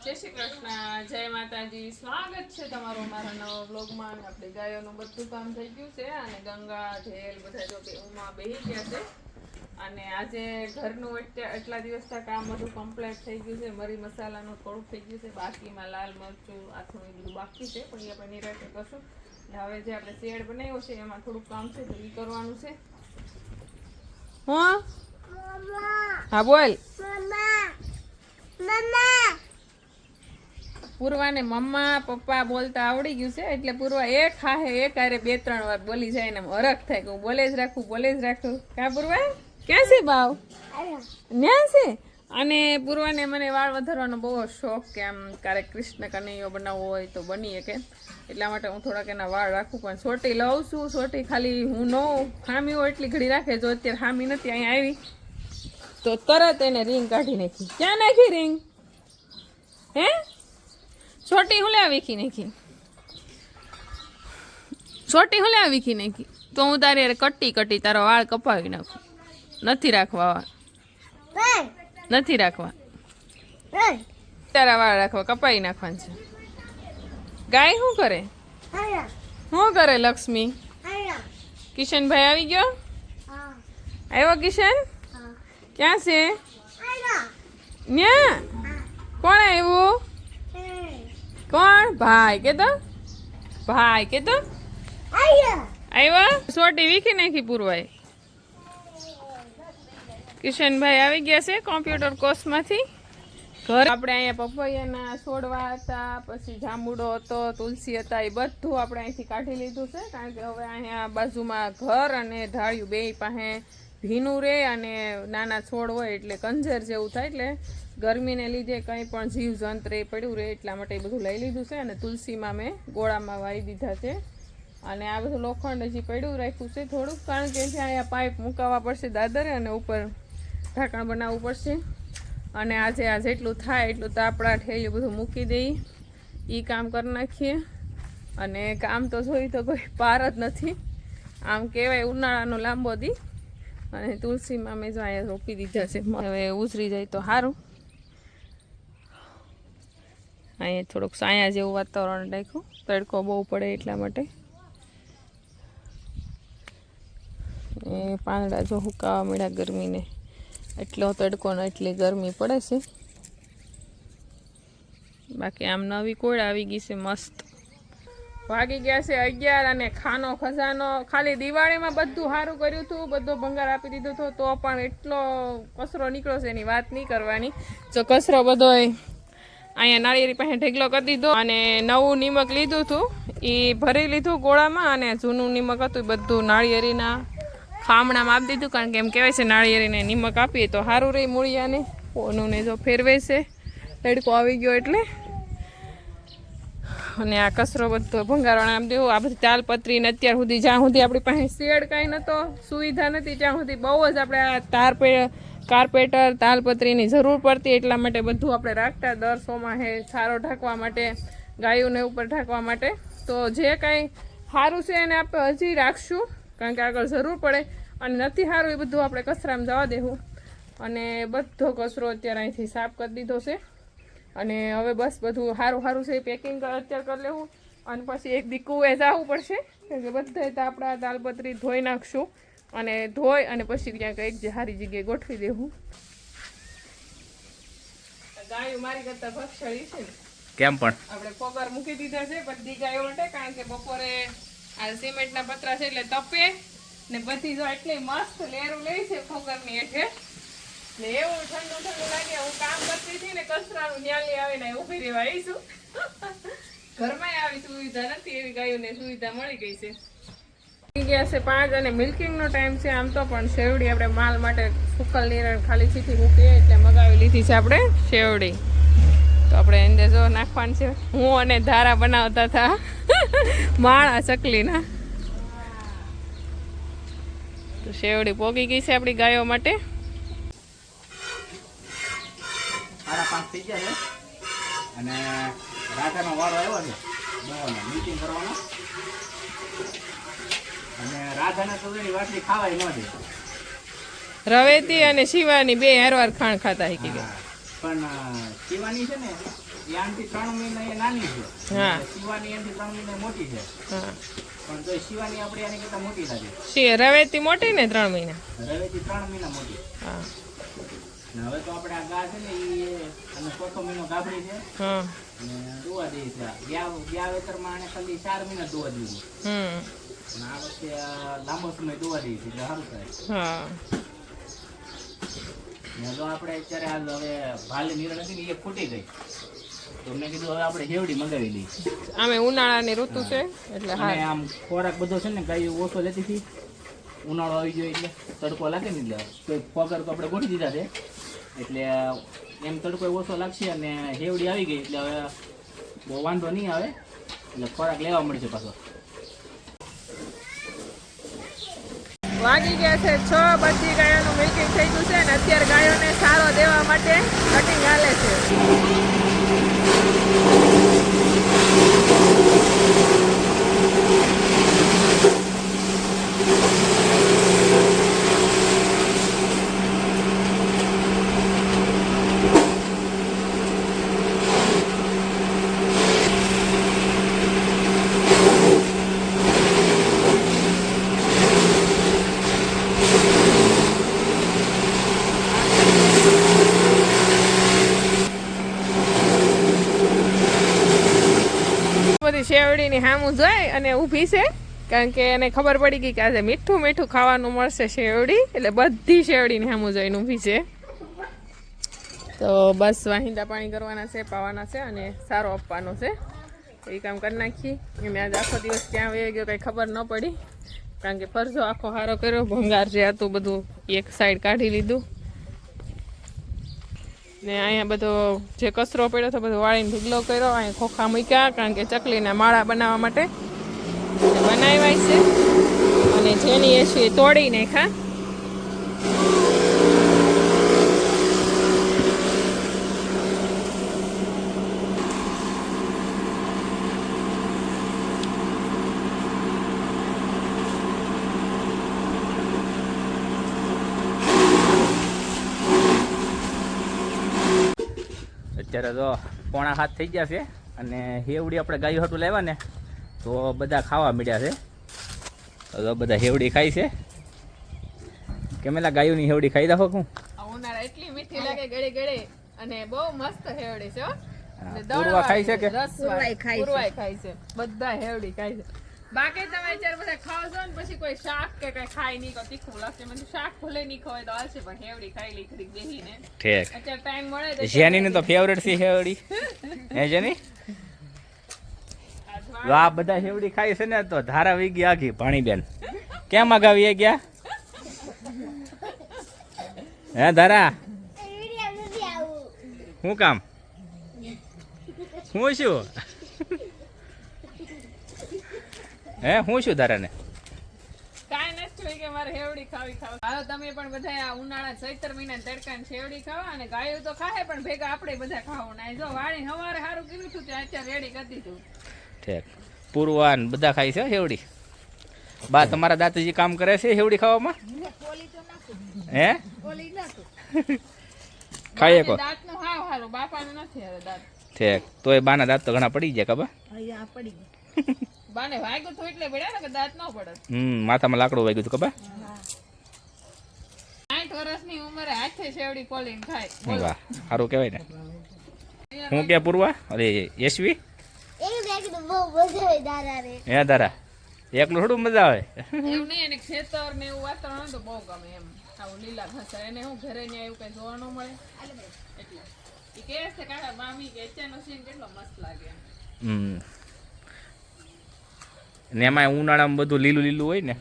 જય શ્રી કૃષ્ણ, જય માતાજી. સ્વાગત છે તમારું અમારા નવા વ્લોગમાં. આપણે ગાયોનું બધું કામ થઈ ગયું છે અને ગંગા ઢેલ બધા જો ઉમાં બેસી ગયા છે. અને આજે ઘરનું એટલા દિવસના કામ બધું કમ્પ્લીટ થઈ ગયું છે. મરી મસાલાનું થોડુંક થઈ ગયું છે, બાકીમાં લાલ મરચું આથું એ બધું બાકી છે, પણ એ આપણે નિરાતે કરશું. હવે જે આપણે શેડ બનાવ્યો છે એમાં થોડુંક કામ છે તો એ કરવાનું છે. હા બોલ. પૂર્વાને મમ્મા પપ્પા બોલતા આવડી ગયું છે, એટલે પૂર્વા એક હાહે એક હારે 2-3 વાર બોલી જાય ને હરખ થાય કે હું બોલે જ રાખું. કા પૂર્વા ક્યાં છે બાવ? ન્યા છે. અને પૂર્વાને મને વાળ વધારવાનો બહુ શોખ કે આમ ક્યારેક કૃષ્ણ કનૈયો બનાવવો હોય તો બની શકે, એટલા માટે હું થોડાક એના વાળ રાખું. પણ સોટી લઉં છું, સોટી ખાલી હું ન ખામી હોય એટલી ઘડી રાખે. જો અત્યારે ખામી નથી, અહીંયા આવી તો તરત એને રીંગ કાઢી નાખી. ક્યાં નાખી રીંગ? હે છોટી હું લેવા વીખી નાખી? છોટી હું લેવા વીખી નાખી? તો હું તારી યાર કટી તારો વાળ કપાવી નાખું. નથી રાખવા વાળ, નથી રાખવા તારા વાળ રાખવા, કપાવી નાખવાનું છે. ગાય શું કરે? શું કરે લક્ષ્મી? કિશનભાઈ આવી ગયો? આવ્યો કિશન? ક્યાં છે? ન્યા કોણ આવ્યું? કોણ? ભાઈ કે તો ભાઈ કે તો આવ્યા. સોટી વીખી નાખી પૂરવાય. કિશનભાઈ આવી ગયા છે કોમ્પ્યુટર કોર્સમાંથી. ઘર આપણે અહીંયા પપૈયાના છોડવા હતા, પછી જાંબુડો હતો, તુલસી હતા, એ બધું આપણે અહીંથી કાઢી લીધું છે. કારણ કે હવે અહીંયા બાજુમાં ઘર અને ઢાળિયું બે પાસે ભીનું રહે અને નાના છોડ હોય એટલે કંજર જેવું થાય, એટલે ગરમીને લીધે કંઈ પણ જીવજંત્ર એ પડ્યું રહે એટલા માટે એ બધું લઈ લીધું છે. અને તુલસીમાં મેં ગોળામાં વાવી દીધા છે. અને આ બધું લોખંડ હજી પડ્યું રાખ્યું છે થોડુંક, કારણ કે અહીંયા પાઇપ મુકાવવા પડશે દાદરે અને ઉપર ઢાંકણ બનાવવું પડશે. અને આજે આ જેટલું થાય એટલું તો આપણા ઠેલિયું બધું મૂકી દઈએ, એ કામ કરી નાખીએ. અને કામ તો જોઈ તો કોઈ પાર જ નથી. આમ કહેવાય ઉનાળાનો લાંબો દી. અને તુલસીમાં મેં જો અહીંયા રોપી દીધા છે, હવે ઉછરી જાય તો સારું. અહીંયા થોડુંક સાયા જેવું વાતાવરણ રાખ્યું, તડકો બહુ પડે એટલા માટે. એ પાંદડા જો હુકાવા મળ્યા ગરમીને, એટલો તડકો ને એટલી ગરમી પડે છે. બાકી આમ નવી કોળ આવી ગઈ છે મસ્ત. વાગી ગયા છે 11 અને ખાનો ખજાનો. ખાલી દિવાળીમાં બધું સારું કર્યું હતું, બધો ભંગાર આપી દીધો હતો, તો પણ એટલો કચરો નીકળ્યો છે એની વાત નહીં કરવાની. જો કચરો બધો અહીંયા નાળિયેરી પાસે ઢેગલો કરી દીધો અને નવું નિમક લીધું હતું એ ભરી લીધું ગોળામાં, અને જૂનું નિમક હતું એ બધું નાળિયેરીના ખામણામાં આપી દીધું. કારણ કે એમ કહેવાય છે નાળિયેરીને નિમક આપીએ તો સારું રહી મૂળિયાને. ઓનુંને જો ફેરવે છે તડકો આવી ગયો એટલે. અને આ કચરો બધો ભંગારવાળા આમ દેવું. આ બધી તાલપત્રીને અત્યાર સુધી જ્યાં સુધી આપણી પાસે શેડ કાંઈ નહોતો, સુવિધા નથી, ત્યાં સુધી બહુ જ આપણે આ કાર્પેટર તાલપત્રીની જરૂર પડતી. એટલા માટે બધું આપણે રાખતા દર સોમાહે સારો ઢાંકવા માટે, ગાયોને ઉપર ઢાંકવા માટે. તો જે કાંઈ સારું છે એને આપણે હજી રાખશું, કારણ કે આગળ જરૂર પડે. અને નથી સારું એ બધું આપણે કચરામાં જવા દેવું. અને બધો કચરો અત્યારે અહીંથી સાફ કરી દીધો છે. અને હવે બસ બધું સારું છે પેકિંગ અત્યારે કરી લેવું. અને પછી એક દી કુએ જવું પડશે, કારણ કે બધા તો આપણા તાલપત્રી ધોઈ નાખશું. અને ધોઈ અને પછી ક્યાંક એક સારી જગ્યાએ ગોઠવી દેવું. ગાયો મારી કરતા ભક્ષળી છે ને, કેમ પણ આપણે પગાર મૂકી દીધા છે બધી ગાયો માટે. કારણ કે બપોરે આ સિમેન્ટના પતરા છે એટલે તપે ને બધી જો એટલી મસ્ત લેરું લે છે પગારની હેઠે. ને એવું ઠંડુ લાગે. હું કામ કરતી હતી ને કચરાનું ન્યાલી આવીને ઊભી રહેવા આવીશું. ઘરમાં આવી સુવિધા નથી, એવી ગાયોને સુવિધા મળી ગઈ છે. ગયા છે 5 અને મિલ્કિંગનો ટાઈમ છે આમ તો, પણ શેવડી આપણે માલ માટે સુકલ નિરણ ખાલી છીથી મૂકીએ એટલે મગાવી લીધી છે આપણે શેવડી. તો આપણે અંદર જો નાખવાનું છે. હું અને ધારા બનાવતા હતા માળા ચકલીના. તો શેવડી પોગી ગઈ છે આપણી ગાયો માટે. 5:30 થઈ ગયા છે અને રાધાનો વારો આવ્યો છે દવાનો મીટિંગ કરવાનો. અને રાધાને તો એની વાટલી ખાવાય ન દે. રવેતી અને શિવાની બે હારવાર ખાણ ખાતા શીખી ગયા. પણ શિવાની છે ને એ આમથી 3 મહિના એ નાની છે. હા. શિવાની એનાથી 3 મહિના મોટી છે. હા પણ તો શિવાની આપણી આની કરતા મોટી લાગે. રવેતી મોટી ને 3 મહિના. રવેથી 3 મહિના મોટી. હા ને હવે તો આપણે આ ગા છે ને એ અને 4થો મહિનો ગાભરી છે. હા અને દોવા દે છે. ગયા વેતરમાં આને ખાલી 4 મહિના દોવા દીધું. પણ આ વખતે લાંબો સમય દોવા દે છે એટલે સારું થાય. હા ને જો આપણે અત્યારે હાલ હવે ભાલે નિરણ હતી ને એ ફૂટી ગઈ. તો મેં કીધું હવે આપણે હેવડી મંગાવી લઈએ. આમે ઉનાળાની ઋતુ છે એટલે અને આમ ખોરાક બધો છે ને ગાયો ઓછો લેતી હતી. ઉનાળો આવી ગયો એટલે તડકો લાગે ને એટલે તો પગાર તો આપણે ગોઠવી દીધા છે. એટલે એમ તડકો ઓછો લાગશે અને હેવડી આવી ગઈ એટલે હવે બહુ વાંધો નહીં આવે. એટલે ખોરાક લેવા મળશે પાછો. વાગી ગયા છે 6. બધી ગાયોનું મિલ્કિંગ થઈ ગયું છે અને અત્યારે ગાયોને સારો દેવા માટે કટિંગ હાલે છે. બધી શેવડીની સામું જોઈ અને ઊભી છે કારણ કે એને ખબર પડી ગઈ કે આજે મીઠું મીઠું ખાવાનું મળશે શેવડી એટલે બધી શેવડીની સામું જોઈને ઊભી છે. તો બસ વાહિંદા પાણી કરવાના છે, પાવાના છે અને સારો આપવાનો છે. તો એ કામ કરી નાખીએ. એને આજ આખો દિવસ ક્યાં વહી ગયો કંઈ ખબર ન પડી કારણ કે ફરજો આખો સારો કર્યો. ભંગાર જે હતું બધું એક સાઈડ કાઢી લીધું ને અહીંયા બધો જે કચરો પડ્યો હતો બધો વાળીને ઢીગલો કર્યો. અહીંયા ખોખા મૂક્યા કારણ કે ચકલીના માળા બનાવવા માટે બનાવ્યા છે અને જેની એસી તોડી નાખ્યા. અત્યારે તો 6:45 થઈ ગયા છે અને હેવડી આપણે ગાયો હાટું લાવ્યા ને તો બધા ખાવા મળ્યા છે. તો બધા હેવડી ખાય છે. કેમેલા ગાયોની હેવડી ખાઈ રાખો હું. ઉનાળા એટલી મીઠી લાગે ગળે ગળે અને બહુ મસ્ત હેવડી છે. પૂરવા ખાય છે કે પૂરવાય ખાય છે. બધા હેવડી ખાય છે. બાકી તમે અત્યારે બધા ખાવ છો ને પછી કોઈ શાક કે કઈ ખાઈ નહીં, કોઈ તીખું લાગશે. મને શાક ભલે નહીં ખવાય તો હાલશે પણ હેવડી ખાઈ લી ખરી બેહીને. ઠીક. અત્યારે ટાઈમ મળે તો જેની તો ફેવરેટ છે હેવડી. હે જેની આ બધા હેવડી ખાય છે ને તો ધારા વી ગયા આખી ભાણીબેન. કેમ આગાવી ગયા? હે ધારા શું કામ? હું શું હે હું શું ધારાને કાંઈ નથી જોઈ કે મારે હેવડી ખાવી. હાલો તમે પણ બધા આ ઉનાળા ચૈત્ર મહિના તડકાની શેવડી ખાવા અને ગાયો તો ખાય પણ ભેગા આપણે બધા ખાવું ના. જો વાળી સવારે સારું કર્યું હતું ત્યાં અત્યારે રેડી કરી દીધું. ઠીક. પૂર્વાન બધા ખાય છે હેવડી. બા તમારા દાદાજી કામ કરે છે હેવડી ખાવામાં? હે ખાઈએ કો દાંતનું હાવ હારું, બાપાનું નથી હવે દાંત. ઠીક. તોય બાના દાંત તો ઘણા પડી ગયા ખબર? બાને વાગ્યું તો એટલે પડ્યા ને કે દાંત ન પડે. માથામાં લાકડું વાગ્યું હતું ખબર? 60 વર્ષની ઉંમરે હાથે શેવડી કોલીને ખાય. વાહ સારું કહેવાય ને. હું કે પૂર્વા અરે યશવી હે દારા એકલું થોડું મજા આવે. એવું નહીં, એને ખેતર ને એવું વાતાવરણ હોય તો બહુ ગમે એમ. આવું લીલા ઘાસા એને હું ઘરે ને એવું કઈ જોવા ન મળે એટલે એ કહે છે કાકા મામી કે અત્યારનો સીન કેટલો મસ્ત લાગે એમ. ને એમાં ઉનાળામાં બધું લીલું લીલું હોય ને